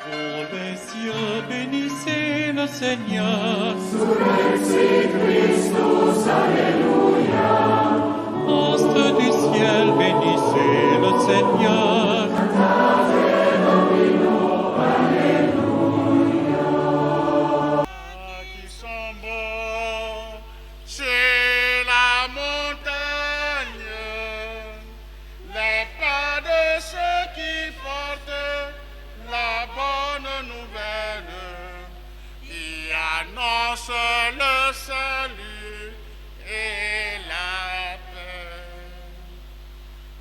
Pour les cieux, bénissez le Seigneur. Sur Exit Christus, Alléluia. Astres du ciel, bénissez le Seigneur. Cantate Domino, Alléluia. Qui sont beaux sur la montagne, les pas de ceux qui portent la bonne nouvelle, qui annonce le salut et la paix.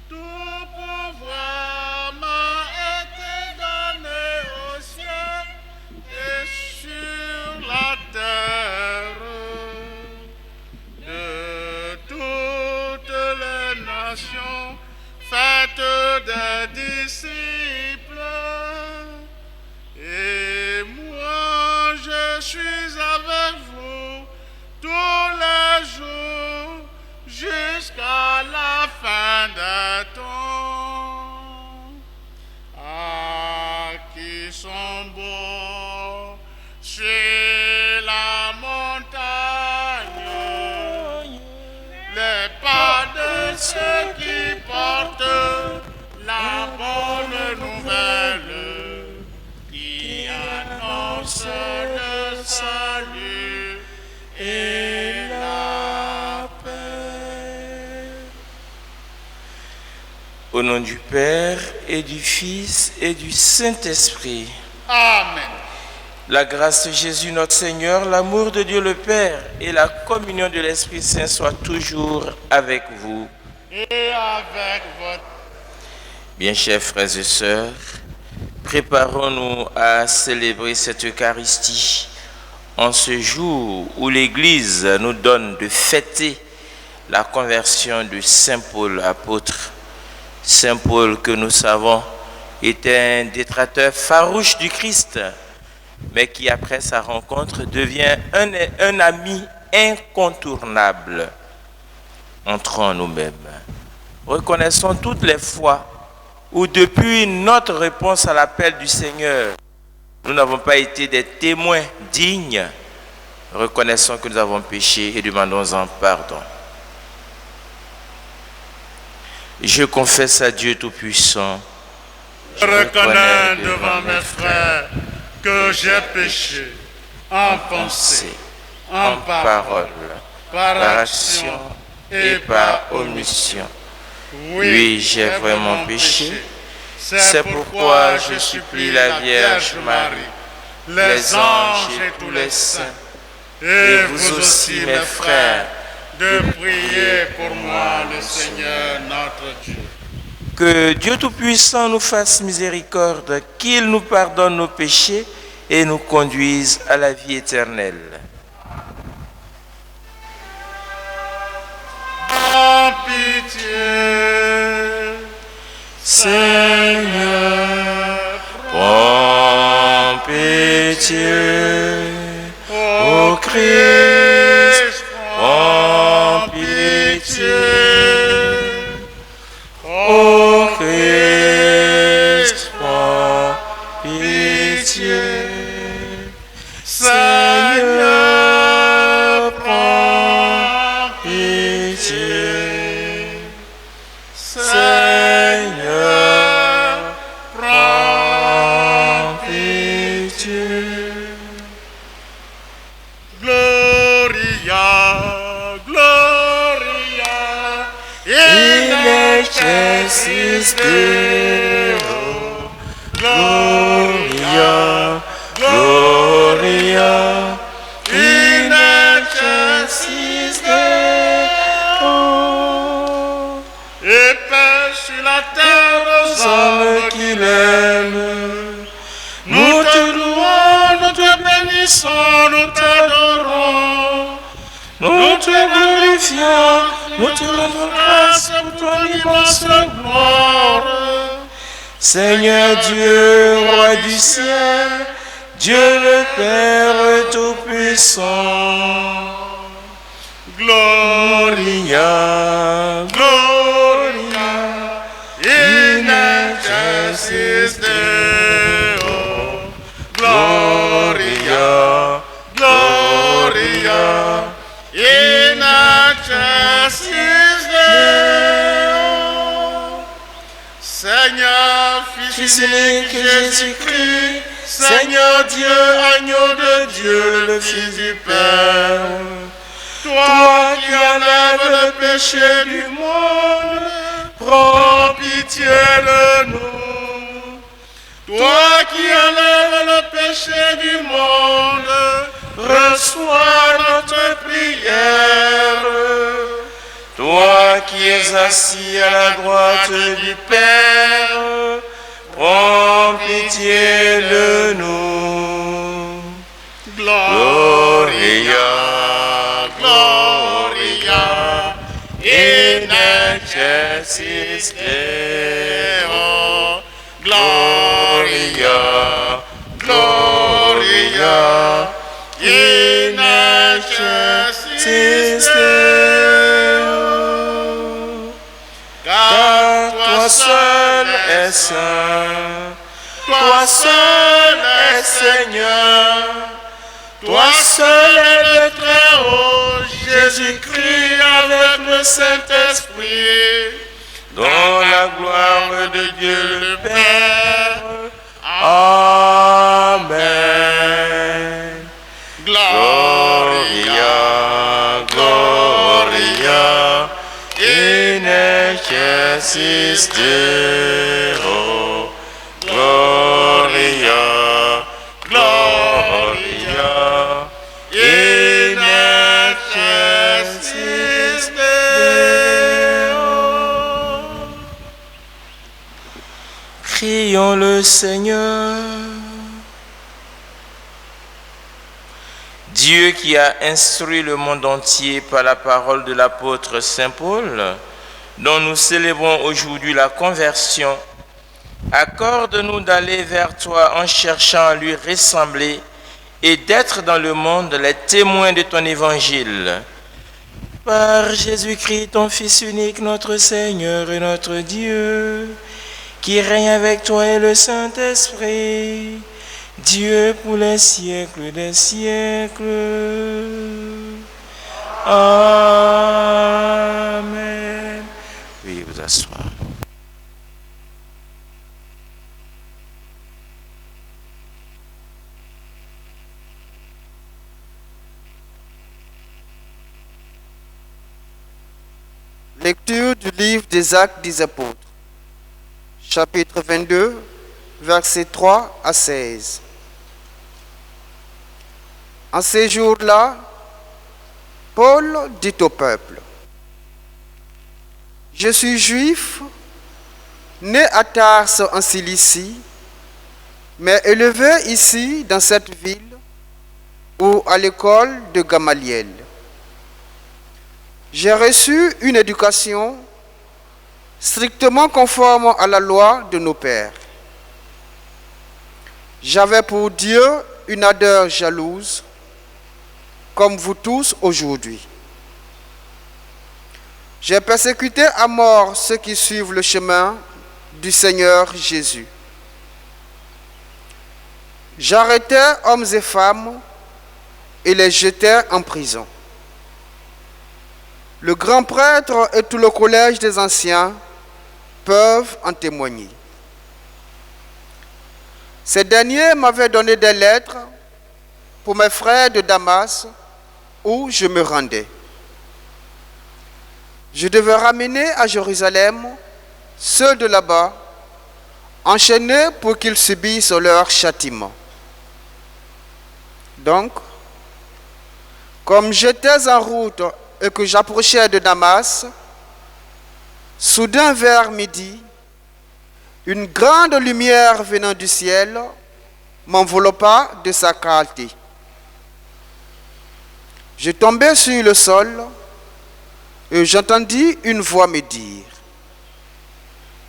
Tout pouvoir m'a été donné au ciel et sur la terre. De toutes les nations, faites des disciples. Et moi, je suis avec vous tous les jours jusqu'à la fin des temps. Ah, qui sont beaux sur la montagne, les pas de ceux qui portent la bonne nouvelle, qui annonce le salut et la paix. Au nom du Père et du Fils et du Saint-Esprit. Amen. La grâce de Jésus notre Seigneur, l'amour de Dieu le Père et la communion de l'Esprit Saint soient toujours avec vous. Et avec votre... Bien chers frères et sœurs, préparons-nous à célébrer cette Eucharistie en ce jour où l'Église nous donne de fêter la conversion de Saint Paul apôtre. Saint Paul, que nous savons, était un détracteur farouche du Christ, mais qui après sa rencontre devient un ami incontournable. Entrons en nous-mêmes. Reconnaissons toutes les fois où depuis notre réponse à l'appel du Seigneur, nous n'avons pas été des témoins dignes. Reconnaissons que nous avons péché et demandons-en pardon. Je confesse à Dieu Tout-Puissant. Je reconnais devant mes frères que j'ai péché en pensée, en parole, par action et par omission. Oui, j'ai vraiment péché. C'est pourquoi je supplie la Vierge Marie, les anges et tous les saints, et vous aussi mes frères, de prier pour moi le Seigneur notre Dieu. que Dieu Tout-Puissant nous fasse miséricorde, qu'il nous pardonne nos péchés et nous conduise à la vie éternelle. En pitié, Seigneur, prends pitié. Ô Christ, prends pitié. Ô Christ, prends pitié. Seigneur, prends pitié. Seigneur, prends pitié. Gloria, Gloria, In excelsis Deo, Gloria, Gloria, in excelsis Deo. et paix sur la terre aux hommes Qu'il aime, Nous te louons, nous te bénissons, nous t'adorons. nous te glorifions, nous te rendons grâce pour ton immense gloire. Seigneur Dieu, Roi du ciel, Dieu le Père Tout-Puissant. Gloria, Gloria, in excelsis excelsis Deo, Gloria, Gloria, in excelsis Deo. Seigneur, Fils unique Jésus-Christ, Seigneur Dieu, agneau de Dieu, le Fils du Père, toi qui enlèves le péché du monde, prends pitié de nous. Toi qui enlèves le péché du monde, reçois notre prière. Toi qui es assis à la droite du Père, prends pitié de nous. Gloria, Gloria, in excelsis Deo, Gloria, Gloria, in excelsis Deo. Car toi seul es saint, toi seul es Seigneur, toi seul es le Très-Haut, Jésus-Christ avec le Saint-Esprit, dans la gloire de Dieu le Père. Amen. Gloria, Gloria, in excelsis Deo, Gloria, Gloria, in excelsis Deo. Prions le Seigneur. Dieu qui a instruit le monde entier par la parole de l'apôtre Saint Paul, dont nous célébrons aujourd'hui la conversion, accorde-nous d'aller vers toi en cherchant à lui ressembler et d'être dans le monde les témoins de ton évangile. Par Jésus-Christ, ton Fils unique, notre Seigneur et notre Dieu, qui règne avec toi et le Saint-Esprit, Dieu pour les siècles des siècles. Amen. Oui, vous asseoir. Lecture du livre des Actes des Apôtres, chapitre 22, versets 3 à 16. En ces jours-là, Paul dit au peuple: Je suis juif, né à Tarse en Cilicie, mais élevé ici dans cette ville ou à l'école de Gamaliel. J'ai reçu une éducation strictement conforme à la loi de nos pères. J'avais pour Dieu une ardeur jalouse, comme vous tous aujourd'hui. J'ai persécuté à mort ceux qui suivent le chemin du Seigneur Jésus. J'arrêtais hommes et femmes et les jetais en prison. Le grand prêtre et tout le collège des anciens peuvent en témoigner. Ces derniers m'avaient donné des lettres pour mes frères de Damas où je me rendais. Je devais ramener à Jérusalem ceux de là-bas, enchaînés pour qu'ils subissent leur châtiment. Donc, comme j'étais en route et que j'approchais de Damas, soudain vers midi, une grande lumière venant du ciel m'enveloppa de sa clarté. Je tombai sur le sol et j'entendis une voix me dire: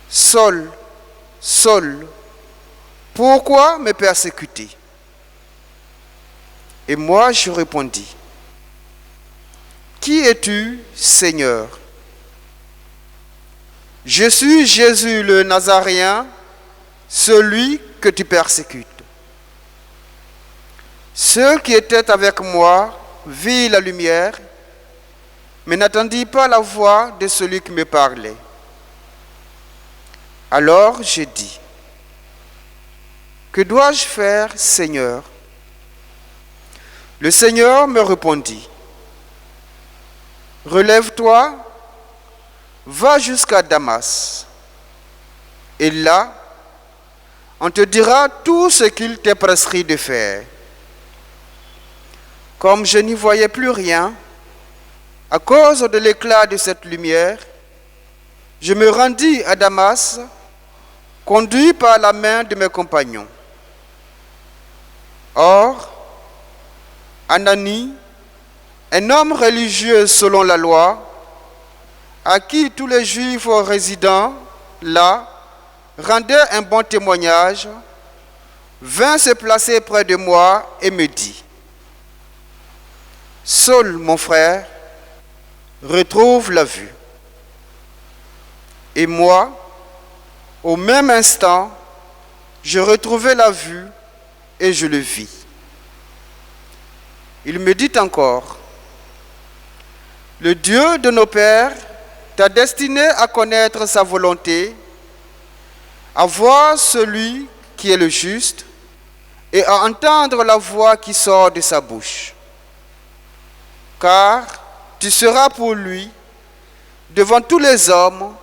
Saul, Saul, pourquoi me persécuter? Et moi je répondis: Qui es-tu, Seigneur? Je suis Jésus le Nazaréen, celui que tu persécutes. Ceux qui étaient avec moi virent la lumière, mais n'attendirent pas la voix de celui qui me parlait. Alors j'ai dit, que dois-je faire, Seigneur? Le Seigneur me répondit, relève-toi, va jusqu'à Damas, et là, on te dira tout ce qu'il t'est prescrit de faire. Comme je n'y voyais plus rien, à cause de l'éclat de cette lumière, je me rendis à Damas, conduit par la main de mes compagnons. Or, Anani, un homme religieux selon la loi, à qui tous les Juifs résidant là rendaient un bon témoignage, vint se placer près de moi et me dit, « Saul, mon frère, retrouve la vue. » Et moi, au même instant, je retrouvai la vue et je le vis. Il me dit encore, « Le Dieu de nos pères t'a destiné à connaître sa volonté, à voir celui qui est le juste et à entendre la voix qui sort de sa bouche. Car tu seras pour lui, devant tous les hommes,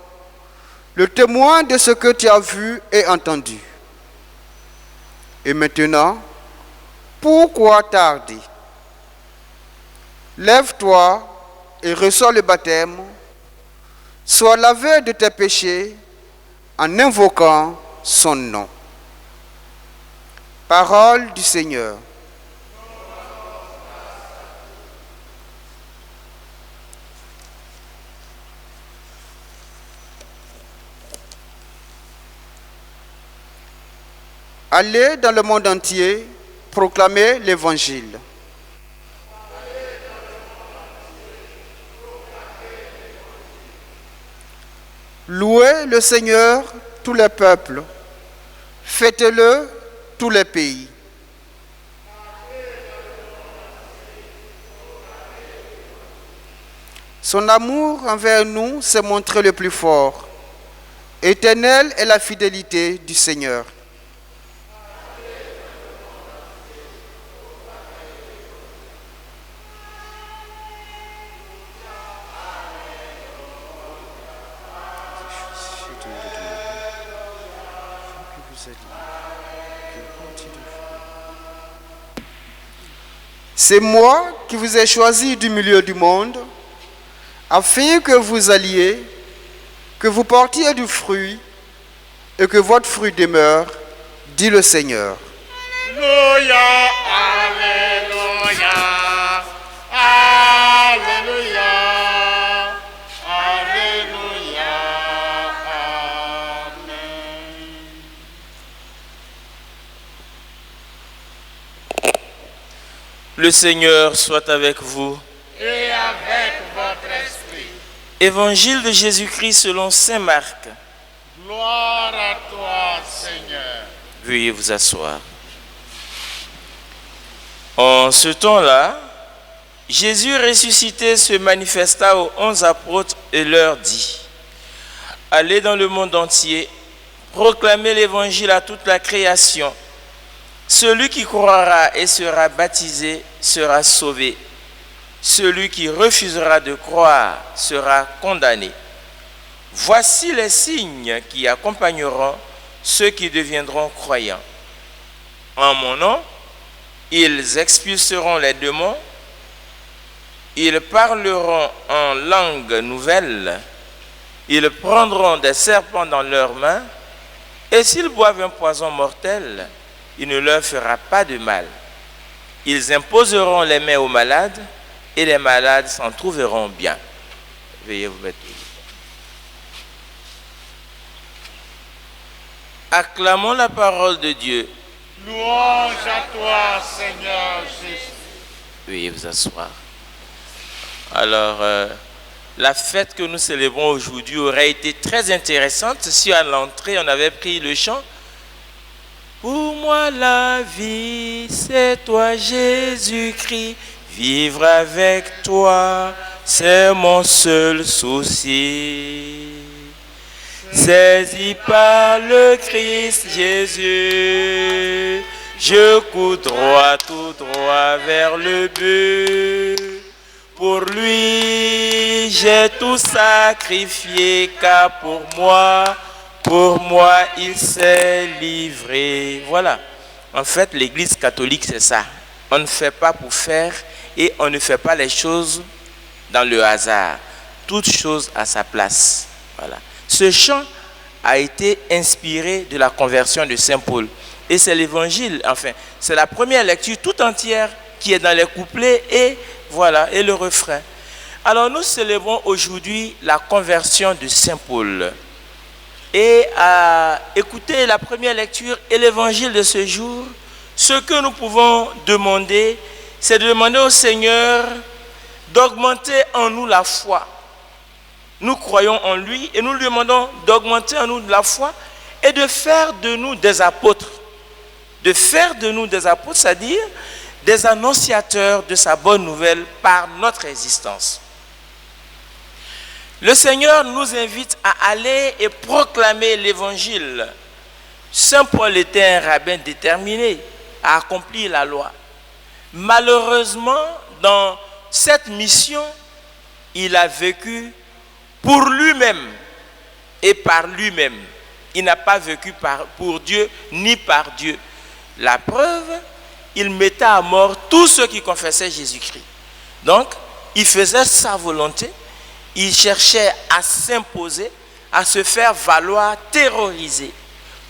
le témoin de ce que tu as vu et entendu. Et maintenant, pourquoi tarder? Lève-toi et reçois le baptême, sois lavé de tes péchés en invoquant son nom. » Parole du Seigneur. Allez dans le monde entier, proclamer l'Évangile. Louez le Seigneur, tous les peuples. Fêtez-le, tous les pays. Son amour envers nous s'est montré le plus fort. Éternelle est la fidélité du Seigneur. C'est moi qui vous ai choisi du milieu du monde, afin que vous alliez, que vous portiez du fruit et que votre fruit demeure, dit le Seigneur. Alléluia, Alléluia, Alléluia, Alléluia, Amen. Le Seigneur soit avec vous. Et avec votre esprit. Évangile de Jésus-Christ selon saint Marc. Gloire à toi, Seigneur. Veuillez vous asseoir. En ce temps-là, Jésus ressuscité se manifesta aux 11 apôtres et leur dit, « Allez dans le monde entier, proclamez l'évangile à toute la création. Celui qui croira et sera baptisé sera sauvé. Celui qui refusera de croire sera condamné. Voici les signes qui accompagneront ceux qui deviendront croyants. En mon nom, ils expulseront les démons, ils parleront en langue nouvelle, ils prendront des serpents dans leurs mains, et s'ils boivent un poison mortel, il ne leur fera pas de mal. Ils imposeront les mains aux malades, et les malades s'en trouveront bien. » Veuillez vous mettre. Acclamons la parole de Dieu. Louange à toi, Seigneur Jésus. Veuillez vous asseoir. Alors, la fête que nous célébrons aujourd'hui aurait été très intéressante si à l'entrée on avait pris le chant Pour moi la vie, c'est toi Jésus-Christ. Vivre avec toi, c'est mon seul souci. Saisi par le Christ Jésus, je cours droit, tout droit vers le but. Pour lui, j'ai tout sacrifié, car pour moi, il s'est livré. Voilà. En fait, l'Église catholique, c'est ça. On ne fait pas pour faire et on ne fait pas les choses dans le hasard. Toute chose à sa place. Voilà. Ce chant a été inspiré de la conversion de Saint Paul. Et c'est l'évangile, enfin, c'est la première lecture tout entière qui est dans les couplets et voilà, et le refrain. Alors nous célébrons aujourd'hui la conversion de Saint Paul. Et à écouter la première lecture et l'évangile de ce jour, ce que nous pouvons demander, c'est de demander au Seigneur d'augmenter en nous la foi. Nous croyons en lui et nous lui demandons d'augmenter en nous la foi et de faire de nous des apôtres. De faire de nous des apôtres, c'est-à-dire des annonciateurs de sa bonne nouvelle par notre existence. Le Seigneur nous invite à aller et proclamer l'évangile. Saint Paul était un rabbin déterminé à accomplir la loi. Malheureusement, dans cette mission, il a vécu pour lui-même et par lui-même. Il n'a pas vécu pour Dieu ni par Dieu. La preuve, il mettait à mort tous ceux qui confessaient Jésus-Christ. Donc, il faisait sa volonté, il cherchait à s'imposer, à se faire valoir, terroriser,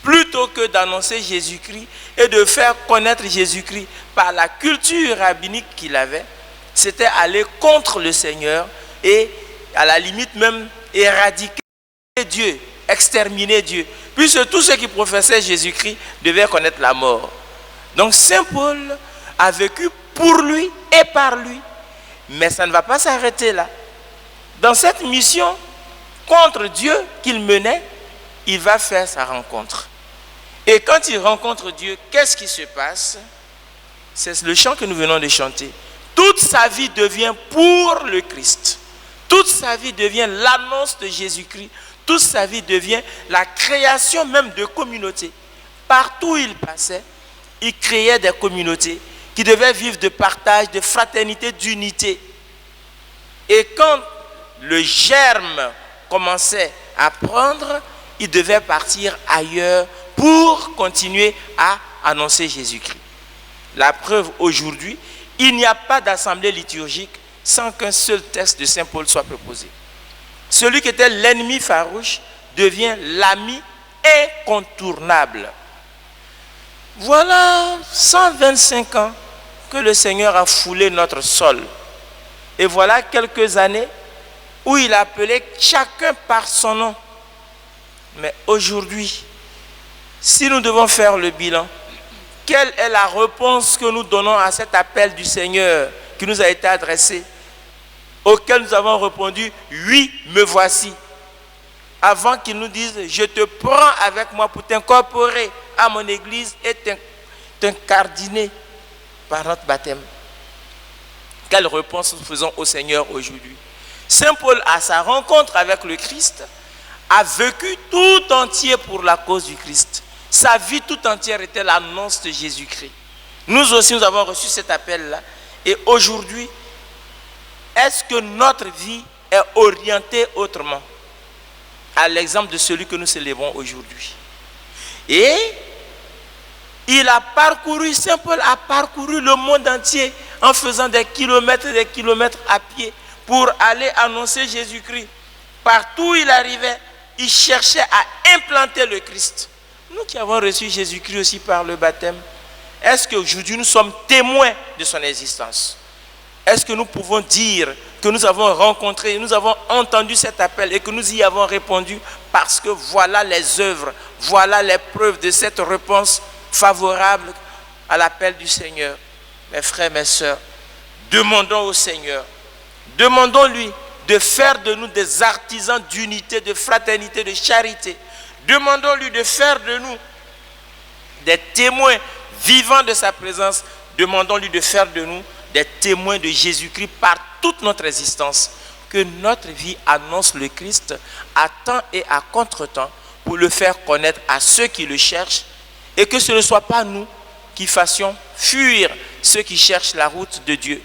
plutôt que d'annoncer Jésus-Christ et de faire connaître Jésus-Christ par la culture rabbinique qu'il avait. C'était aller contre le Seigneur et à la limite même éradiquer Dieu, exterminer Dieu, puisque tous ceux qui professaient Jésus-Christ devaient connaître la mort. Donc Saint Paul a vécu pour lui et par lui. Mais ça ne va pas s'arrêter là. Dans cette mission contre Dieu qu'il menait, il va faire sa rencontre. Et quand il rencontre Dieu, qu'est-ce qui se passe? C'est le chant que nous venons de chanter. Toute sa vie devient pour le Christ. Toute sa vie devient l'annonce de Jésus-Christ. Toute sa vie devient la création même de communautés. Partout où il passait, il créait des communautés qui devaient vivre de partage, de fraternité, d'unité. Et quand le germe commençait à prendre, il devait partir ailleurs pour continuer à annoncer Jésus-Christ. La preuve aujourd'hui, il n'y a pas d'assemblée liturgique sans qu'un seul texte de Saint Paul soit proposé. Celui qui était l'ennemi farouche devient l'ami incontournable. Voilà 125 ans que le Seigneur a foulé notre sol. Et voilà quelques années où il appelait chacun par son nom. Mais aujourd'hui, si nous devons faire le bilan, quelle est la réponse que nous donnons à cet appel du Seigneur qui nous a été adressé, auquel nous avons répondu « Oui, me voici ». Avant qu'il nous dise « Je te prends avec moi pour t'incorporer à mon église et t'incardiner par notre baptême ». Quelle réponse nous faisons au Seigneur aujourd'hui? Saint Paul, à sa rencontre avec le Christ, a vécu tout entier pour la cause du Christ. Sa vie tout entière était l'annonce de Jésus-Christ. Nous aussi, nous avons reçu cet appel-là. Et aujourd'hui, est-ce que notre vie est orientée autrement? À l'exemple de celui que nous célébrons aujourd'hui. Et il a parcouru, Saint Paul a parcouru le monde entier en faisant des kilomètres et des kilomètres à pied pour aller annoncer Jésus-Christ. Partout où il arrivait, il cherchait à implanter le Christ. Nous qui avons reçu Jésus-Christ aussi par le baptême, est-ce qu'aujourd'hui nous sommes témoins de son existence? Est-ce que nous pouvons dire que nous avons rencontré, nous avons entendu cet appel et que nous y avons répondu parce que voilà les œuvres, voilà les preuves de cette réponse favorable à l'appel du Seigneur? Mes frères, mes sœurs, demandons au Seigneur, demandons-lui de faire de nous des artisans d'unité, de fraternité, de charité. Demandons-lui de faire de nous des témoins vivants de sa présence. Demandons-lui de faire de nous des témoins de Jésus-Christ par toute notre existence. Que notre vie annonce le Christ à temps et à contre-temps pour le faire connaître à ceux qui le cherchent, et que ce ne soit pas nous qui fassions fuir ceux qui cherchent la route de Dieu.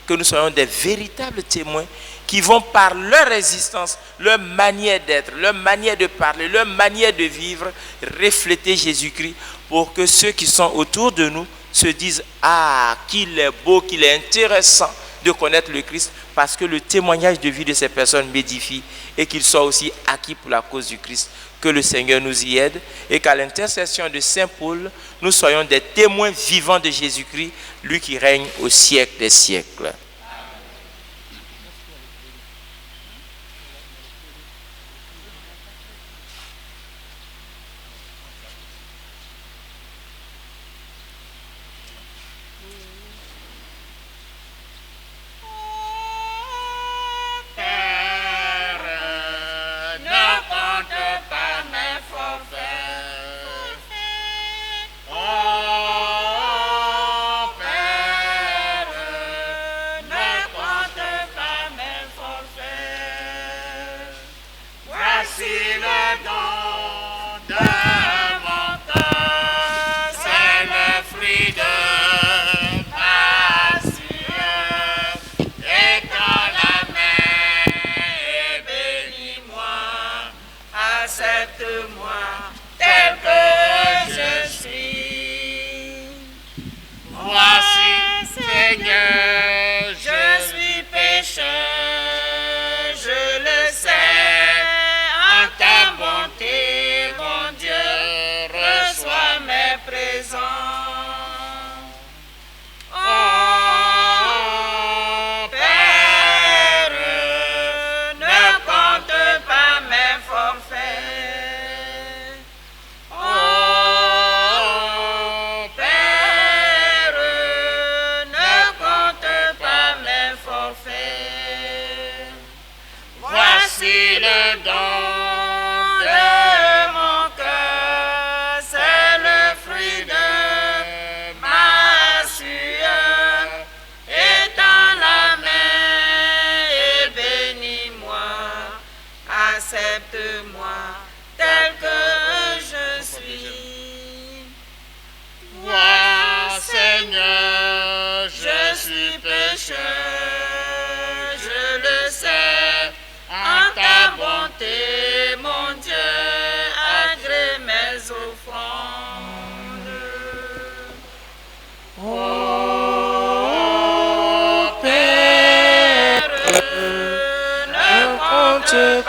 Que nous soyons des véritables témoins qui vont par leur existence, leur manière d'être, leur manière de parler, leur manière de vivre, refléter Jésus-Christ pour que ceux qui sont autour de nous se disent « Ah, qu'il est beau, qu'il est intéressant de connaître le Christ » parce que le témoignage de vie de ces personnes m'édifie et qu'ils soient aussi acquis pour la cause du Christ. Que le Seigneur nous y aide et qu'à l'intercession de Saint Paul, nous soyons des témoins vivants de Jésus-Christ, lui qui règne au siècle des siècles.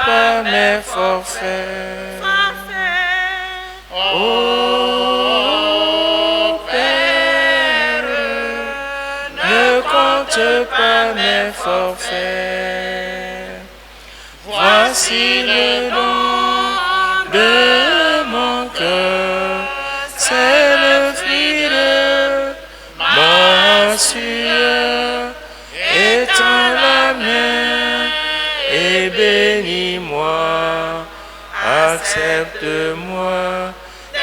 Pas mes forfaits. Oh Père, ne compte pas mes forfaits. Voici le don de mon cœur, c'est le fruit de ma sueur, étends la main et bénis-moi, accepte-moi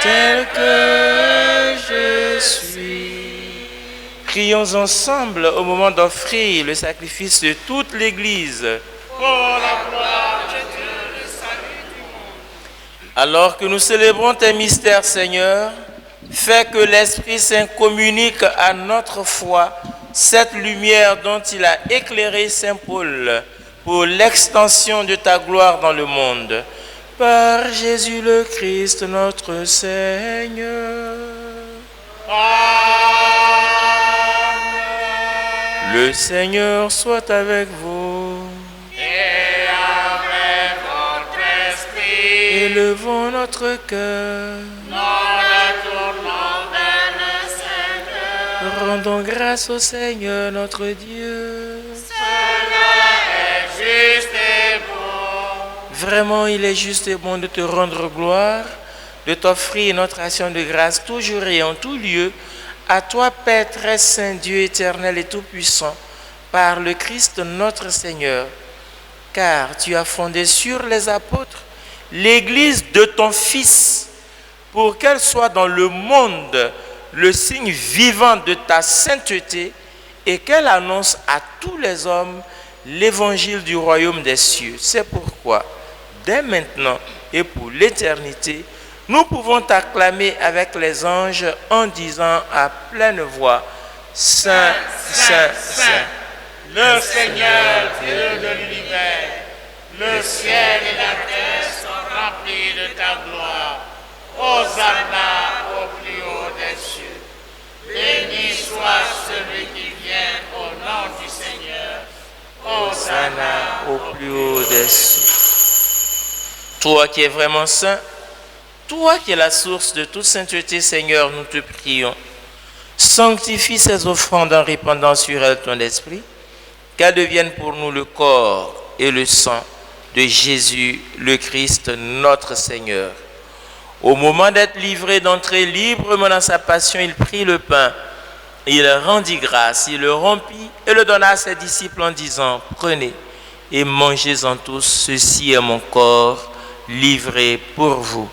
tel que je suis. Prions ensemble au moment d'offrir le sacrifice de toute l'Église. Pour la gloire de Dieu, le salut du monde. Alors que nous célébrons tes mystères, Seigneur, fais que l'Esprit Saint communique à notre foi cette lumière dont il a éclairé Saint Paul pour l'extension de ta gloire dans le monde. Par Jésus le Christ, notre Seigneur. Amen. Le Seigneur soit avec vous. Et avec votre esprit, Élevons notre cœur. nous retournons vers le Seigneur. Rendons grâce au Seigneur notre Dieu. Cela est juste et bon. Vraiment, il est juste et bon de te rendre gloire, de t'offrir notre action de grâce toujours et en tout lieu, à toi, Père très saint, Dieu éternel et tout-puissant, par le Christ notre Seigneur. Car tu as fondé sur les apôtres l'Église de ton Fils, pour qu'elle soit dans le monde le signe vivant de ta sainteté et qu'elle annonce à tous les hommes l'évangile du royaume des cieux. C'est pourquoi, dès maintenant et pour l'éternité, nous pouvons t'acclamer avec les anges en disant à pleine voix, Saint, Saint, Saint, le Seigneur, Dieu de l'univers, le ciel et la terre sont remplis de ta gloire. Hosanna au plus haut des cieux. Béni soit celui qui vient au nom du Seigneur. Hosanna au plus haut des cieux. Toi qui es vraiment saint, toi qui es la source de toute sainteté, Seigneur, nous te prions. Sanctifie ces offrandes en répandant sur elles ton esprit, qu'elles deviennent pour nous le corps et le sang de Jésus, le Christ, notre Seigneur. Au moment d'être livré, d'entrer librement dans sa passion, il prit le pain, il rendit grâce, il le rompit et le donna à ses disciples en disant, prenez et mangez-en tous, ceci est mon corps livré pour vous.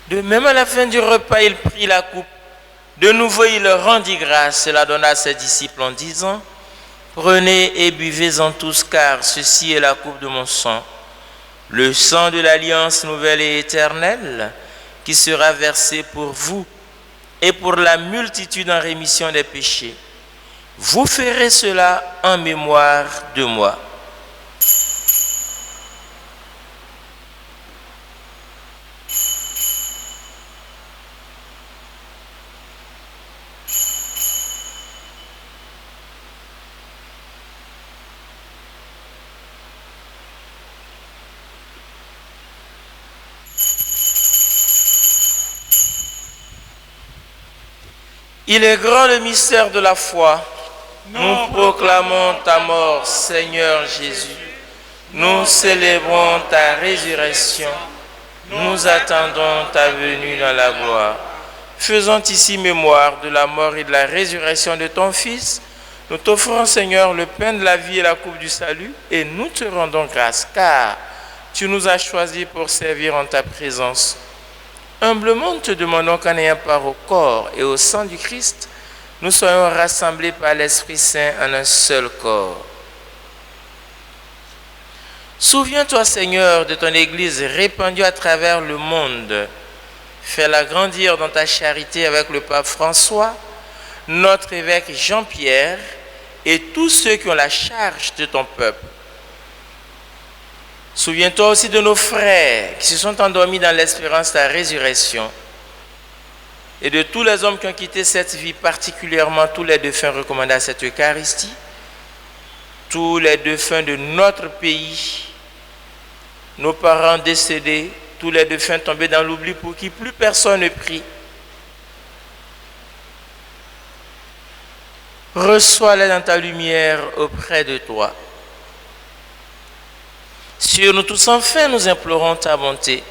De même, à la fin du repas, il prit la coupe. De nouveau, il rendit grâce et la donna à ses disciples en disant, prenez et buvez-en tous, car ceci est la coupe de mon sang, le sang de l'alliance nouvelle et éternelle, qui sera versé pour vous et pour la multitude en rémission des péchés. Vous ferez cela en mémoire de moi. Il est grand le mystère de la foi. Nous proclamons ta mort, Seigneur Jésus. Nous célébrons ta résurrection. Nous attendons ta venue dans la gloire. Faisant ici mémoire de la mort et de la résurrection de ton Fils, nous t'offrons, Seigneur, le pain de la vie et la coupe du salut, et nous te rendons grâce, car tu nous as choisis pour servir en ta présence. Humblement, nous te demandons qu'en ayant part au corps et au sang du Christ, nous soyons rassemblés par l'Esprit Saint en un seul corps. Souviens-toi, Seigneur, de ton Église répandue à travers le monde. Fais-la grandir dans ta charité avec le pape François, notre évêque Jean-Pierre et tous ceux qui ont la charge de ton peuple. Souviens-toi aussi de nos frères qui se sont endormis dans l'espérance de ta résurrection et de tous les hommes qui ont quitté cette vie, particulièrement tous les défunts recommandés à cette Eucharistie, tous les défunts de notre pays, nos parents décédés, tous les défunts tombés dans l'oubli pour qui plus personne ne prie. Reçois-les dans ta lumière auprès de toi. Sur nous tous, enfin, nous implorons ta bonté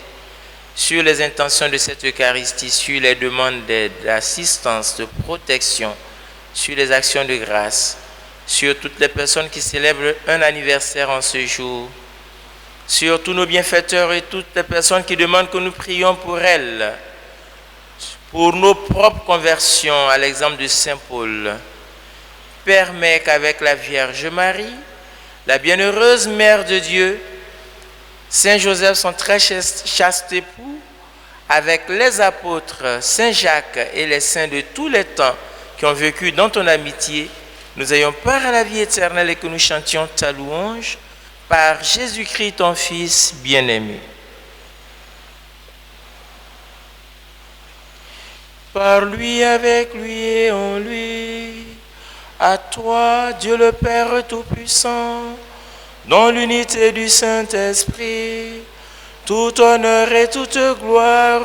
sur les intentions de cette Eucharistie, sur les demandes d'aide, d'assistance, de protection, sur les actions de grâce, sur toutes les personnes qui célèbrent un anniversaire en ce jour, sur tous nos bienfaiteurs et toutes les personnes qui demandent que nous prions pour elles, pour nos propres conversions, à l'exemple de Saint Paul. Permets qu'avec la Vierge Marie, la bienheureuse Mère de Dieu, Saint Joseph, son très chaste époux, avec les apôtres, Saint Jacques et les saints de tous les temps qui ont vécu dans ton amitié, nous ayons part à la vie éternelle et que nous chantions ta louange par Jésus-Christ, ton Fils bien-aimé. Par lui, avec lui et en lui, à toi, Dieu le Père Tout-Puissant, dans l'unité du Saint-Esprit, tout honneur et toute gloire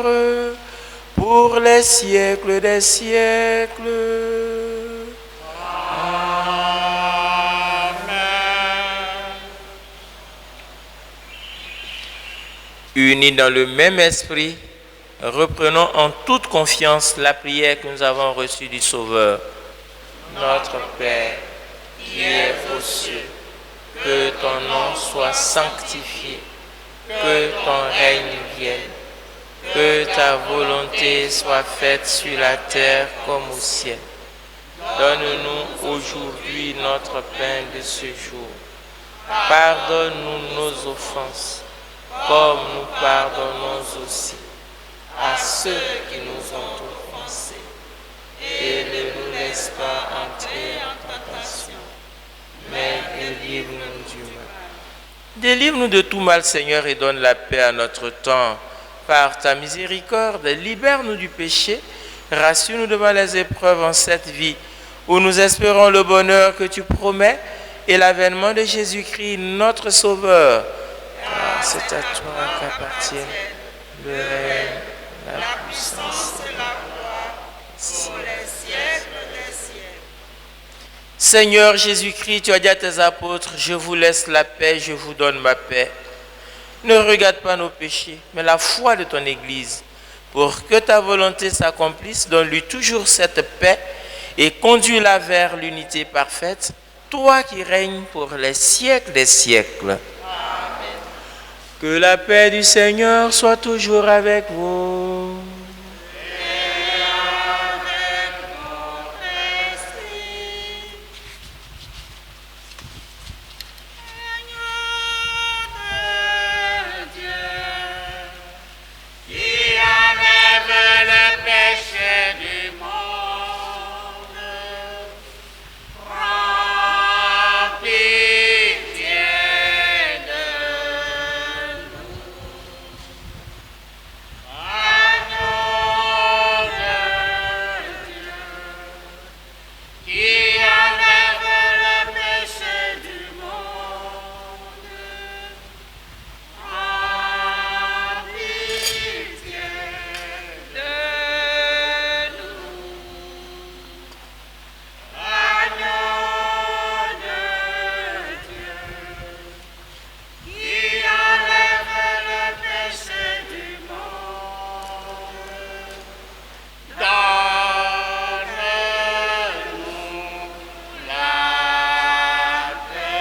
pour les siècles des siècles. Unis dans le même esprit, reprenons en toute confiance la prière que nous avons reçue du Sauveur. Notre Père, qui es aux cieux, que ton nom soit sanctifié, que ton règne vienne, que ta volonté soit faite sur la terre comme au ciel. Donne-nous aujourd'hui notre pain de ce jour. Pardonne-nous nos offenses, comme nous pardonnons aussi à ceux qui nous ont offensés. Et ne nous laisse pas entrer en tentation, mais délivre-nous du mal. Délivre-nous de tout mal, Seigneur, et donne la paix à notre temps. Par ta miséricorde, libère-nous du péché, rassure-nous devant les épreuves en cette vie, où nous espérons le bonheur que tu promets et l'avènement de Jésus-Christ, notre Sauveur. Car c'est à toi qu'appartiennent le règne, la puissance et la gloire pour les siècles des siècles. Seigneur Jésus-Christ, tu as dit à tes apôtres, je vous laisse la paix, je vous donne ma paix. Ne regarde pas nos péchés, mais la foi de ton Église. Pour que ta volonté s'accomplisse, donne-lui toujours cette paix et conduis-la vers l'unité parfaite, toi qui règnes pour les siècles des siècles. Amen. Que la paix du Seigneur soit toujours avec vous. Et avec votre esprit. Seigneur de Dieu, qui enlève le péché du monde, prends pitié de nous. Agneau de Dieu, qui enlève le péché du monde, prends pitié de nous. Agneau de Dieu, qui enlève le péché du monde, donne-nous la paix.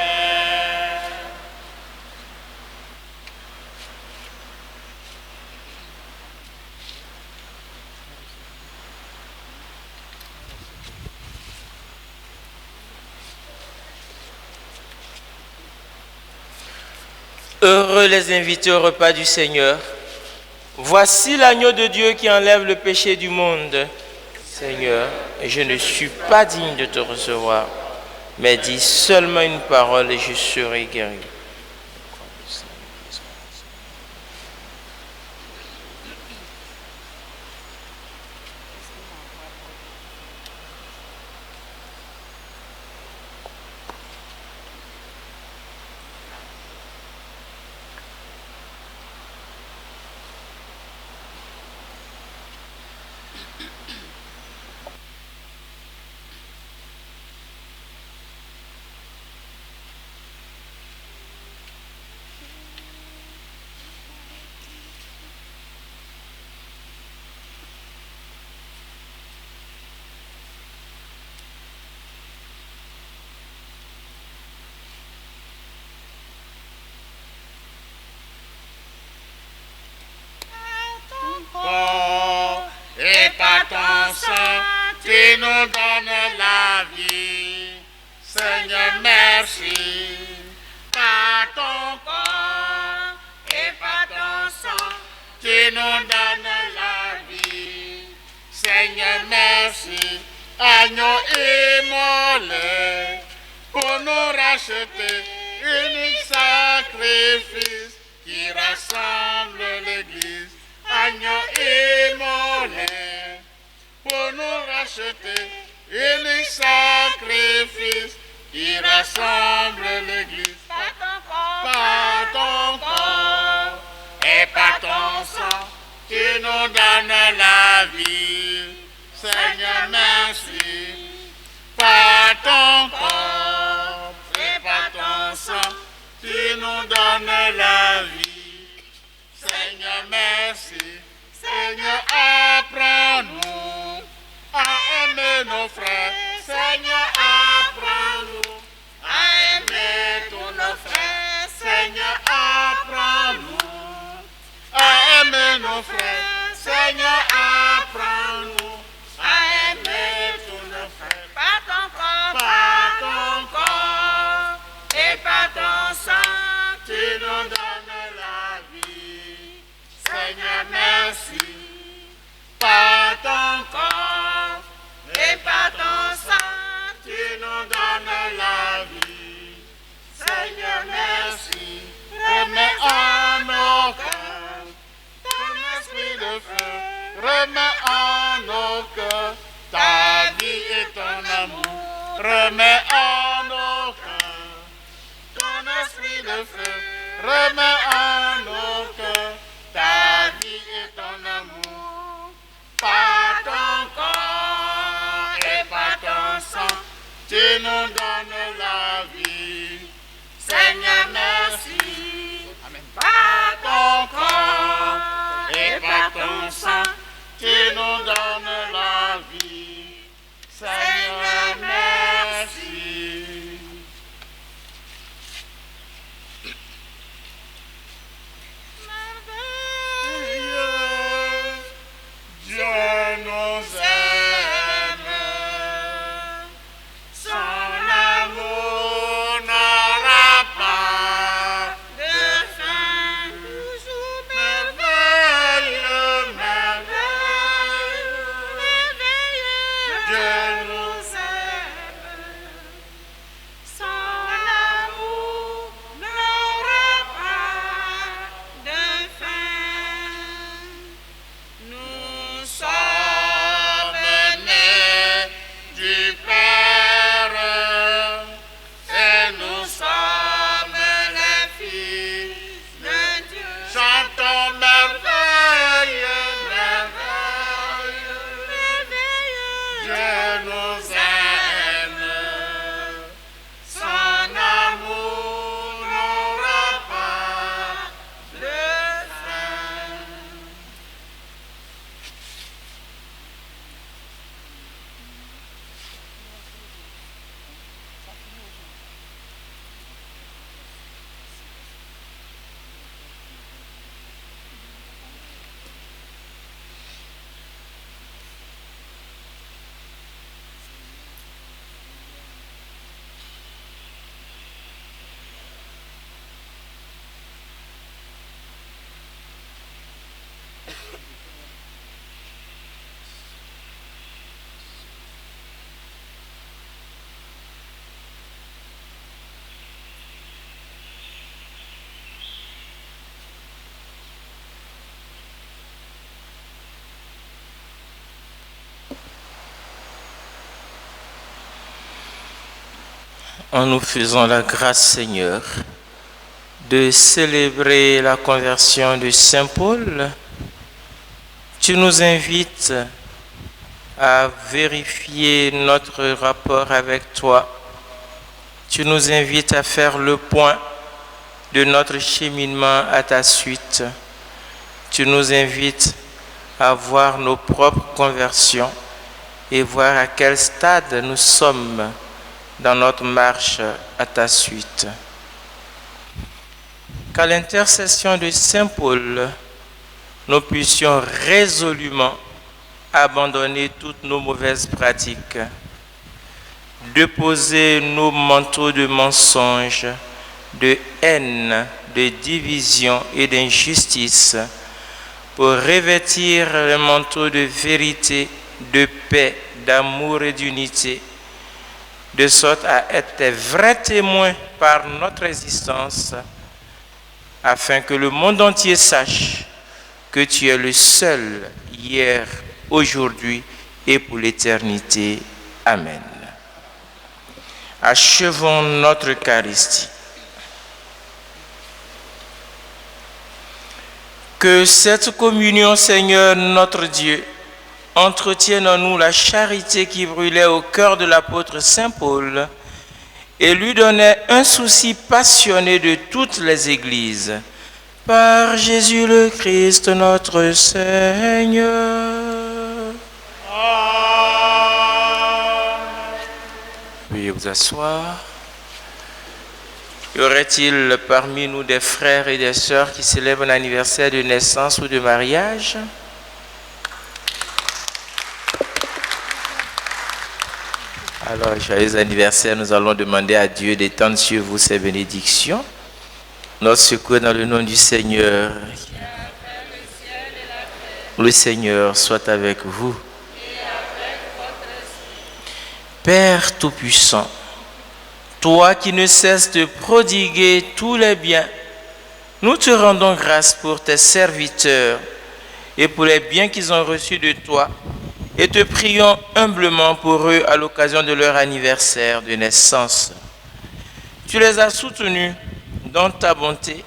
Heureux les invités au repas du Seigneur. Voici l'agneau de Dieu qui enlève le péché du monde. Seigneur, je ne suis pas digne de te recevoir, mais dis seulement une parole et je serai guéri. Et par ton sang, tu nous donnes la vie. Seigneur, merci. Par ton corps et par ton sang, tu nous donnes la vie. Seigneur, merci. Agneau immolé pour nous racheter. Unique sacrifice qui rassemble l'Église. Agneau immolé pour nous racheter, unique sacrifice qui rassemble l'Église. Par ton corps et par ton sang, tu nous donnes la vie. Seigneur, merci. Par ton corps et par ton sang, tu nous donnes la vie. Seigneur, nos frères. Seigneur, apprends-nous à aimer tous nos frères. Seigneur, apprends-nous à aimer nos frères. Seigneur, apprends-nous à aimer tous nos frères. Par ton corps et par ton sang, Tu nous donnes la vie. Seigneur, merci. Par ton corps et par ton sang, tu nous donnes la vie. Seigneur, merci. Remets en nos cœurs ton esprit de feu. Remets en nos cœurs ta vie et ton amour. Remets en nos cœurs ton esprit de feu. Remets en nos cœurs ta vie et ton amour. Par ton corps et par ton sang, tu nous donnes la vie. Seigneur, merci. Amen. Par ton corps et par ton sang, tu nous donnes la vie. Seigneur, merci. Dieu nous aime, son amour n'aura pas de fin. Toujours merveilleux, merveilleux, merveilleux. Dieu nous aime, son amour n'aura pas de fin. nous sommes nés du Père et nous sommes les fils de Dieu. Chantons merveilleux, merveilleux, Merveilleux, Dieu nous aime, son amour n'aura pas de fin. En nous faisant la grâce, Seigneur, de célébrer la conversion de Saint Paul, tu nous invites à vérifier notre rapport avec toi. Tu nous invites à faire le point de notre cheminement à ta suite. Tu nous invites à voir nos propres conversions et voir à quel stade nous sommes dans notre marche à ta suite. Qu'à l'intercession de Saint Paul, nous puissions résolument abandonner toutes nos mauvaises pratiques, déposer nos manteaux de mensonges, de haine, de division et d'injustice pour revêtir le manteau de vérité, de paix, d'amour et d'unité, de sorte à être des vrais témoins par notre existence, afin que le monde entier sache que tu es le seul hier, aujourd'hui et pour l'éternité. Amen. Achevons notre Eucharistie. Que cette communion, Seigneur notre Dieu, entretienne en nous la charité qui brûlait au cœur de l'apôtre Saint Paul et lui donnait un souci passionné de toutes les églises. Par Jésus le Christ notre Seigneur. Amen. Veuillez vous asseoir. Y aurait-il parmi nous des frères et des sœurs qui célèbrent un anniversaire de naissance ou de mariage? Alors, joyeux anniversaire, nous allons demander à Dieu d'étendre sur vous ses bénédictions. Notre secours dans le nom du Seigneur. Le Seigneur soit avec vous. Père Tout-Puissant, toi qui ne cesses de prodiguer tous les biens, nous te rendons grâce pour tes serviteurs et pour les biens qu'ils ont reçus de toi, et te prions humblement pour eux à l'occasion de leur anniversaire de naissance. Tu les as soutenus dans ta bonté.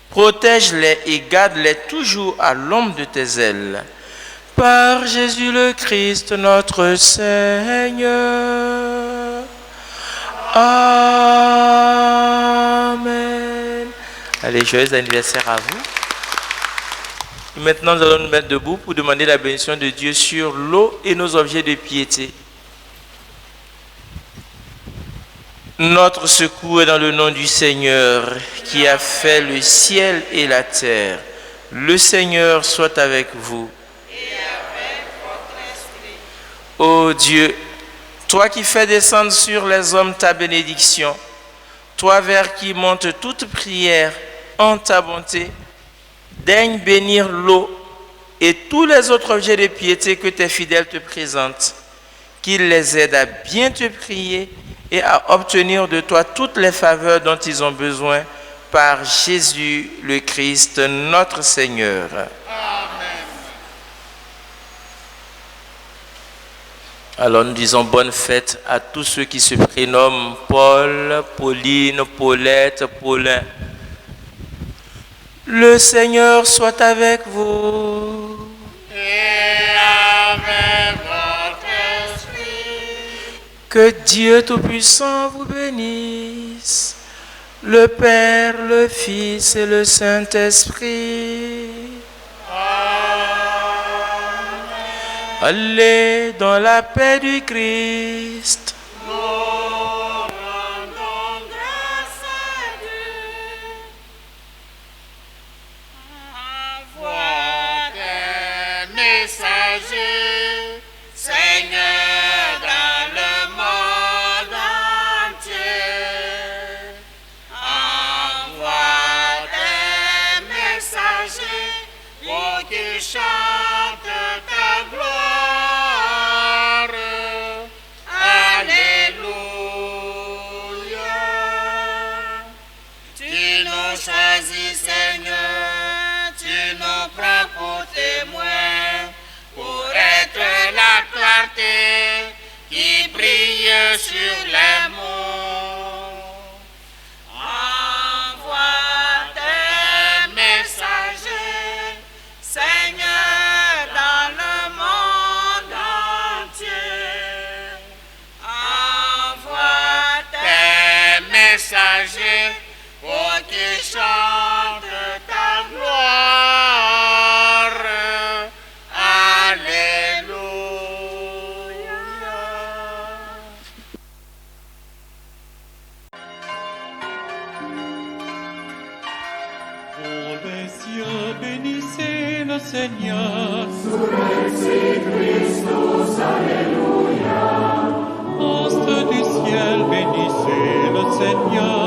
Protège-les et garde-les toujours à l'ombre de tes ailes. Par Jésus le Christ, notre Seigneur. Amen. Allez, joyeux anniversaire à vous. Et maintenant, nous allons nous mettre debout pour demander la bénédiction de Dieu sur l'eau et nos objets de piété. Notre secours est dans le nom du Seigneur qui a fait le ciel et la terre. Le Seigneur soit avec vous. Et avec votre esprit. Ô Dieu, toi qui fais descendre sur les hommes ta bénédiction, toi vers qui monte toute prière en ta bonté, daigne bénir l'eau et tous les autres objets de piété que tes fidèles te présentent, qu'ils les aident à bien te prier et à obtenir de toi toutes les faveurs dont ils ont besoin par Jésus le Christ, notre Seigneur. Amen. Alors nous disons bonne fête à tous ceux qui se prénomment Paul, Pauline, Paulette, Paulin. Le Seigneur soit avec vous. Et avec votre esprit. Que Dieu Tout-Puissant vous bénisse, le Père, le Fils et le Saint-Esprit. Allez dans la paix du Christ. Nous rendons grâce à Dieu. Envoie Tes messagers, Seigneur, dans le monde entier. Envoie tes messagers pour qu'ils chantent ta gloire. Alléluia. Tu nous choisis, Seigneur, tu nous prends pour témoins, pour être la clarté qui brille sur les monts. Envoie tes messagers, Seigneur, dans le monde entier. Envoie tes messagers, pour qu'ils chantent ta gloire. Alléluia. Pour les cieux, bénissez le Seigneur. Astres du ciel, bénissez le Seigneur.